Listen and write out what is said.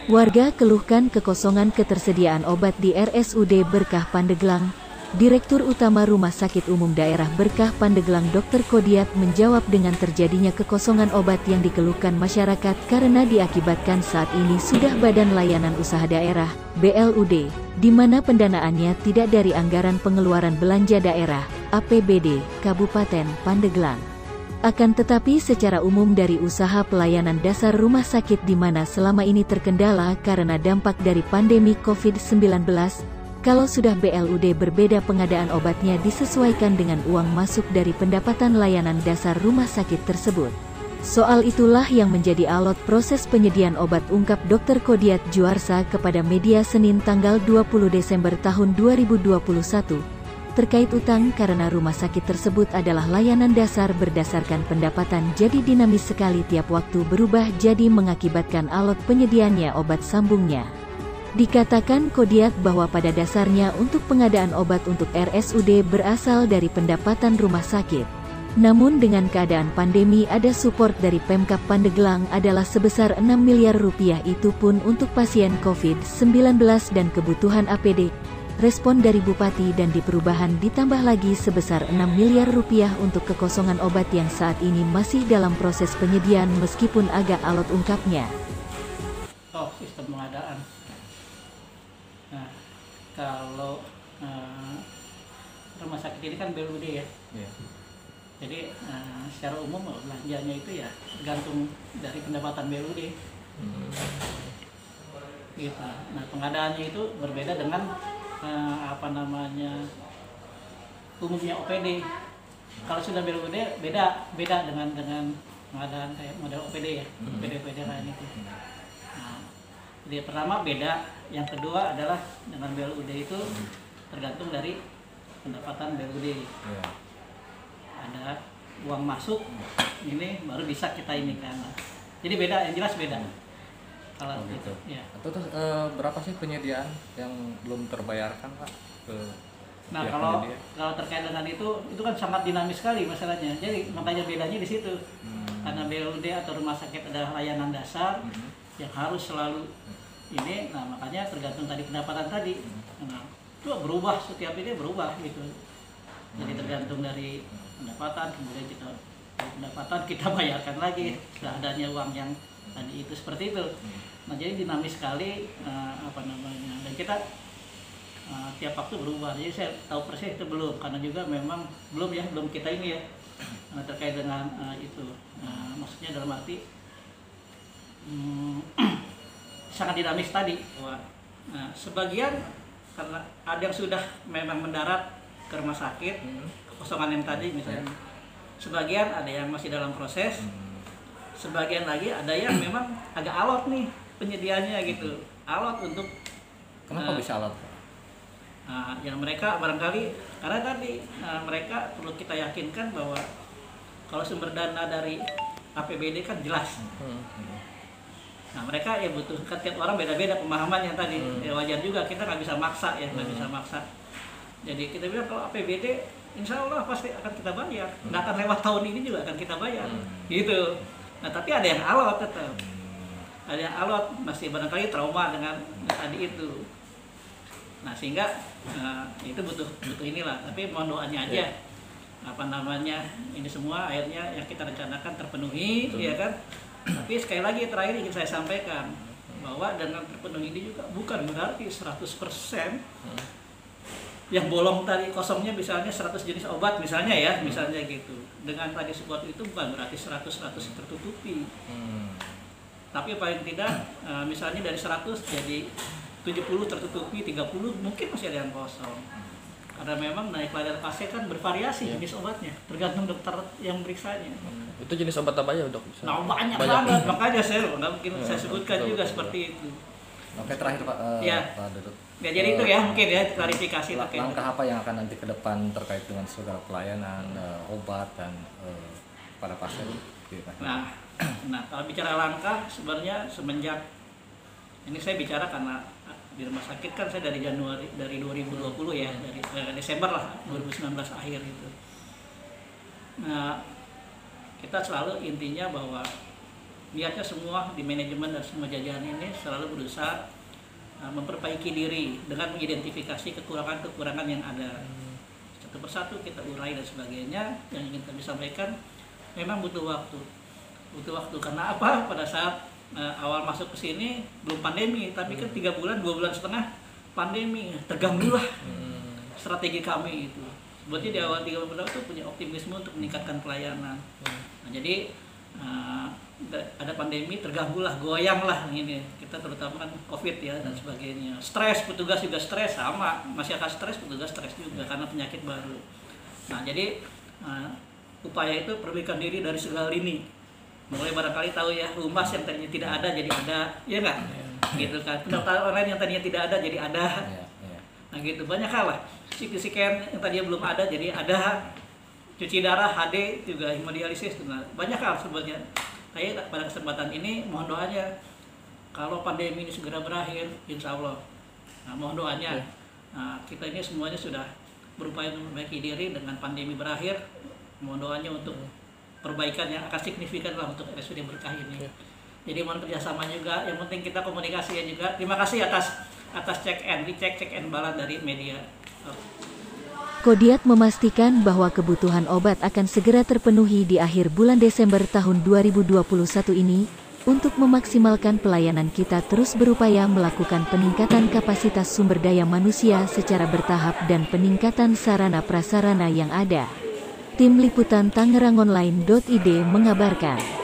Warga keluhkan kekosongan ketersediaan obat di RSUD Berkah Pandeglang. Direktur Utama Rumah Sakit Umum Daerah Berkah Pandeglang Dr. Kodiat menjawab dengan terjadinya kekosongan obat yang dikeluhkan masyarakat karena diakibatkan saat ini sudah Badan Layanan Usaha Daerah (BLUD), di mana pendanaannya tidak dari anggaran pengeluaran belanja daerah (APBD) Kabupaten Pandeglang. Akan tetapi secara umum dari usaha pelayanan dasar rumah sakit di mana selama ini terkendala karena dampak dari pandemi COVID-19, kalau sudah BLUD berbeda pengadaan obatnya disesuaikan dengan uang masuk dari pendapatan layanan dasar rumah sakit tersebut. Soal itulah yang menjadi alot proses penyediaan obat, ungkap Dr. Kodiat Juarsa kepada media Senin tanggal 20 Desember tahun 2021. Terkait utang karena rumah sakit tersebut adalah layanan dasar berdasarkan pendapatan jadi dinamis sekali tiap waktu berubah jadi mengakibatkan alot penyediaannya obat, sambungnya. Dikatakan Kodiat bahwa pada dasarnya untuk pengadaan obat untuk RSUD berasal dari pendapatan rumah sakit. Namun dengan keadaan pandemi ada support dari Pemkab Pandeglang adalah sebesar 6 miliar rupiah, itu pun untuk pasien COVID-19 dan kebutuhan APD. Respon dari Bupati dan di Perubahan ditambah lagi sebesar 6 miliar rupiah untuk kekosongan obat yang saat ini masih dalam proses penyediaan meskipun agak alot, ungkapnya. Sistem pengadaan. Nah, kalau rumah sakit ini kan BLUD ya. Yeah. Jadi secara umum belanjanya itu ya tergantung dari pendapatan BLUD. Gitu. Nah, pengadaannya itu berbeda dengan umumnya OPD. Kalau sudah BLUD beda dengan pengadaan kayak model OPD ya, OPD lain itu. Nah, jadi pertama beda, yang kedua adalah dengan BLUD itu tergantung dari pendapatan BLUD. Ada uang masuk, ini baru bisa kita ini kan. Jadi beda, yang jelas beda. Kalau gitu. Ya. Atau berapa sih penyediaan yang belum terbayarkan, Pak? Nah, kalau terkait dengan itu kan sangat dinamis sekali masalahnya. Jadi makanya bedanya di situ. Karena BLUD atau rumah sakit adalah layanan dasar yang harus selalu ini. Nah, makanya tergantung tadi pendapatan tadi. Nah, itu berubah, setiap ini berubah gitu. Jadi tergantung dari pendapatan, kemudian pendapatan kita bayarkan lagi setelah adanya uang yang tadi itu, seperti itu. Nah, jadi dinamis sekali dan kita tiap waktu berubah. Jadi saya tahu persis itu belum, karena juga memang belum kita ini ya terkait dengan itu. Maksudnya dalam arti sangat dinamis tadi. Nah, sebagian karena ada yang sudah memang mendarat ke rumah sakit, kekosongan yang tadi misalnya. Sebagian ada yang masih dalam proses. Sebagian lagi ada yang memang agak alot nih penyediaannya gitu. Alot untuk kenapa bisa alot? Yang mereka barangkali karena tadi mereka perlu kita yakinkan bahwa kalau sumber dana dari APBD kan jelas. Nah, mereka ya butuh, tiap orang beda-beda pemahamannya tadi. Ya wajar juga, kita nggak bisa maksa ya, nggak bisa maksa. Jadi kita bilang kalau APBD insya Allah pasti akan kita bayar, nggak akan lewat tahun ini juga akan kita bayar, gitu. Nah, tapi ada yang alot tetap, ada yang alot masih barangkali trauma dengan tadi itu. Nah, sehingga itu butuh inilah. Tapi mohon doanya aja, ini semua akhirnya yang kita rencanakan terpenuhi, ya kan. Tapi sekali lagi terakhir ingin saya sampaikan bahwa dengan terpenuhi ini juga bukan berarti 100% yang bolong tadi kosongnya, misalnya 100 jenis obat misalnya ya, misalnya gitu. Dengan tadi support itu bukan berarti 100% tertutupi. Tapi paling tidak misalnya dari 100 jadi 70 tertutupi, 30 mungkin masih ada yang kosong. Karena memang naik ladder pasien kan bervariasi jenis obatnya, tergantung dokter yang meriksanya. Itu jenis obat apa ya, Dok? Nah, banyak banget, makanya saya nggak mungkin saya sebutkan juga seperti itu. Oke, terakhir Pak. Pak Dudut. Ya, jadi itu ya mungkin ya klarifikasi terkait langkah apa yang akan nanti ke depan terkait dengan segala pelayanan obat dan pada pasien. Nah, kalau bicara langkah sebenarnya semenjak ini saya bicara karena di rumah sakit kan saya dari 2020 ya, dari Desember lah 2019 akhir itu. Nah, kita selalu intinya bahwa niatnya semua di manajemen dan semua jajaran ini selalu berusaha memperbaiki diri dengan mengidentifikasi kekurangan-kekurangan yang ada. Satu persatu kita urai dan sebagainya. Yang ingin kami sampaikan, memang butuh waktu karena apa? Pada saat awal masuk ke sini belum pandemi, tapi kan 3 bulan, 2 bulan setengah pandemi, terganggulah strategi kami itu. Sebetulnya di awal 3 bulan itu punya optimisme untuk meningkatkan pelayanan. Nah, jadi ada pandemi, terganggulah, goyanglah ini. Kita terutama kan COVID ya dan sebagainya. Stres, petugas juga stres, sama masyarakat stres, petugas stres juga karena penyakit baru. Nah, jadi upaya itu perbaikan diri dari segala lini. Mulai barangkali tahu ya, humas yang tadinya tidak ada jadi ada, ya nggak? Gitu kan. Pendaftaran online yang tadinya tidak ada jadi ada. Nah gitu, banyak hal lah. CT scan yang tadinya belum ada jadi ada. Cuci darah, HD juga, hemodialisis juga. Banyak hal sebetulnya. Saya pada kesempatan ini mohon doanya, kalau pandemi ini segera berakhir, insya Allah. Nah, mohon doanya, kita ini semuanya sudah berupaya memperbaiki diri dengan pandemi berakhir. Mohon doanya untuk perbaikan yang akan signifikan lah untuk RSUD Berkah ini. Jadi mohon kerjasama juga. Yang penting kita komunikasi juga. Terima kasih atas check and balance dari media. Kodiat memastikan bahwa kebutuhan obat akan segera terpenuhi di akhir bulan Desember tahun 2021 ini. Untuk memaksimalkan pelayanan, kita terus berupaya melakukan peningkatan kapasitas sumber daya manusia secara bertahap dan peningkatan sarana prasarana yang ada. Tim Liputan Tangerangonline.id mengabarkan.